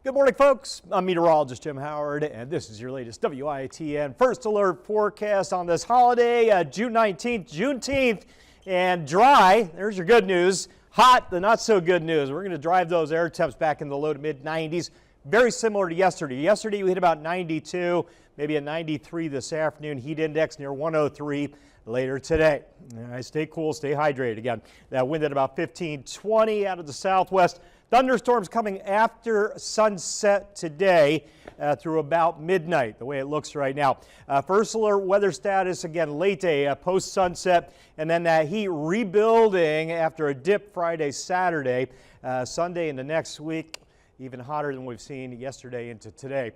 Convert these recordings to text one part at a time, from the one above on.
Good morning, folks. I'm meteorologist Jim Howard, and this is your latest WITN First Alert forecast on this holiday, June 19th, Juneteenth, and dry. There's your good news. Hot, the not so good news. We're going to drive those air temps back in the low to mid 90s. Very similar to yesterday. Yesterday we hit about 92, maybe a 93 this afternoon. Heat index near 103 later today. All right, stay cool, stay hydrated. Again, that wind at about 15, 20 out of the southwest. Thunderstorms coming after sunset today through about midnight, the way it looks right now. First alert weather status, again, late day, post-sunset, and then that heat rebuilding after a dip Friday, Saturday, Sunday into next week. Even hotter than we've seen yesterday into today.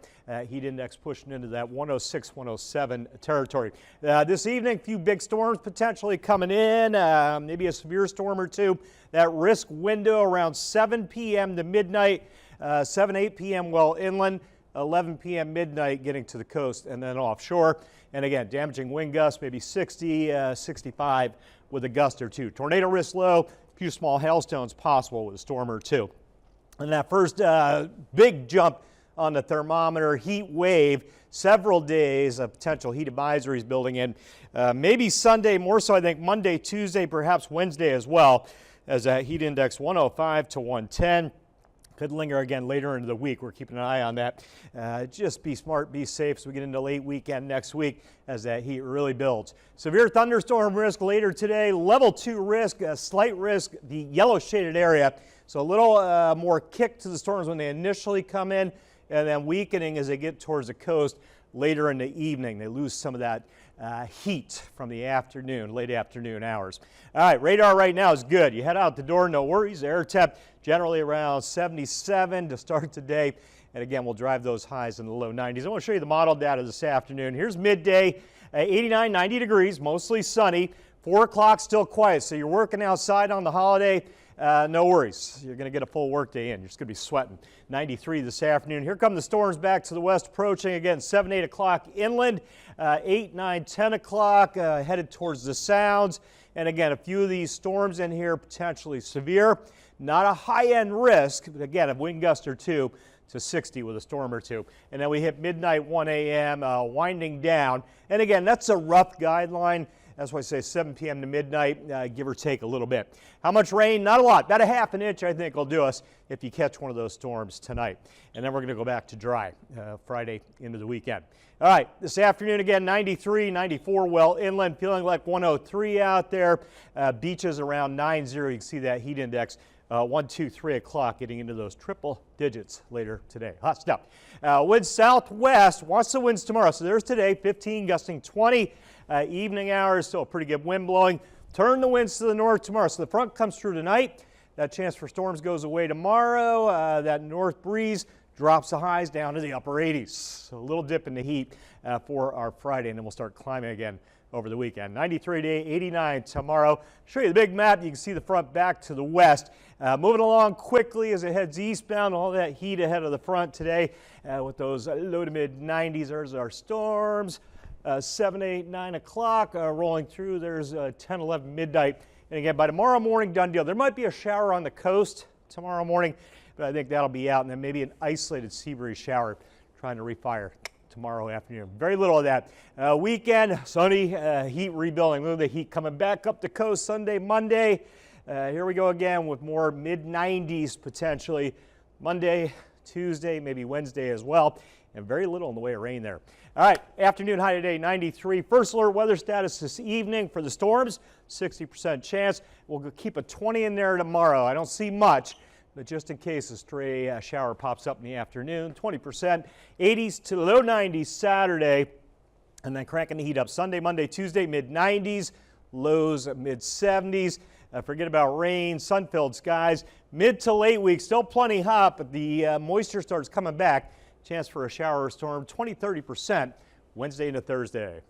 Heat index pushing into that 106, 107 territory. This evening, a few big storms potentially coming in, maybe a severe storm or two. That risk window around 7 p.m. to midnight, 7, 8 p.m. well inland, 11 p.m. midnight getting to the coast and then offshore. And again, damaging wind gusts, maybe 60, 65 with a gust or two. Tornado risk low, a few small hailstones possible with a storm or two. And that first big jump on the thermometer, heat wave, several days of potential heat advisories building in. Maybe Sunday, more so I think Monday, Tuesday, perhaps Wednesday as well, as a heat index 105 to 110. Could linger again later into the week. We're keeping an eye on that. Just be smart, be safe as we get into late weekend next week as that heat really builds. Severe thunderstorm risk later today. Level 2 risk, slight risk, the yellow shaded area. So a little more kick to the storms when they initially come in, and then weakening as they get towards the coast later in the evening. They lose some of that heat from the afternoon, late afternoon hours. All right, radar right now is good. You head out the door, no worries. Air temp generally around 77 to start today. And again, we'll drive those highs in the low 90s. I want to show you the model data this afternoon. Here's midday, 89, 90 degrees, mostly sunny. 4 o'clock still quiet, so you're working outside on the holiday. No worries. You're going to get a full workday in. You're just going to be sweating. 93 this afternoon. Here come the storms back to the west, approaching again 7, 8 o'clock inland, 8, 9, 10 o'clock headed towards the Sounds. And again, a few of these storms in here potentially severe. Not a high-end risk, but again, a wind gust or two to 60 with a storm or two. And then we hit midnight, 1 a.m., winding down. And again, that's a rough guideline. That's why I say 7 p.m. to midnight, give or take a little bit. How much rain? Not a lot. About a ½ an inch, I think, will do us if you catch one of those storms tonight. And then we're going to go back to dry Friday into the weekend. All right, this afternoon again, 93, 94 well inland, feeling like 103 out there. Beaches around 90. You can see that heat index 1, 2, 3 o'clock, getting into those triple digits later today. Hot stuff. Wind southwest, watch the winds tomorrow. So there's today, 15 gusting 20. Evening hours, still a pretty good wind blowing. Turn the winds to the north tomorrow. So the front comes through tonight. That chance for storms goes away tomorrow. That north breeze drops the highs down to the upper 80s. So a little dip in the heat for our Friday, and then we'll start climbing again over the weekend. 93 today, 89 tomorrow. Show you the big map. You can see the front back to the west. Moving along quickly as it heads eastbound. All that heat ahead of the front today with those low to mid 90s. There's our storms. 7, 8, 9 o'clock rolling through. There's 10, 11 midnight. And again, by tomorrow morning, done deal. There might be a shower on the coast tomorrow morning, but I think that'll be out. And then maybe an isolated sea breeze shower trying to refire tomorrow afternoon. Very little of that. Weekend, sunny, heat rebuilding. Look at the heat coming back up the coast Sunday, Monday. Here we go again with more mid 90s potentially. Monday, Tuesday, maybe Wednesday as well. And very little in the way of rain there. All right, afternoon high today, 93. First alert weather status this evening for the storms, 60% chance. We'll keep a 20 in there tomorrow. I don't see much, but just in case a stray shower pops up in the afternoon, 20%. 80s to low 90s Saturday, and then cranking the heat up Sunday, Monday, Tuesday, mid 90s, lows mid 70s. Forget about rain, sun-filled skies. Mid to late week, still plenty hot, but the moisture starts coming back. Chance for a shower or storm, 20-30% Wednesday into Thursday.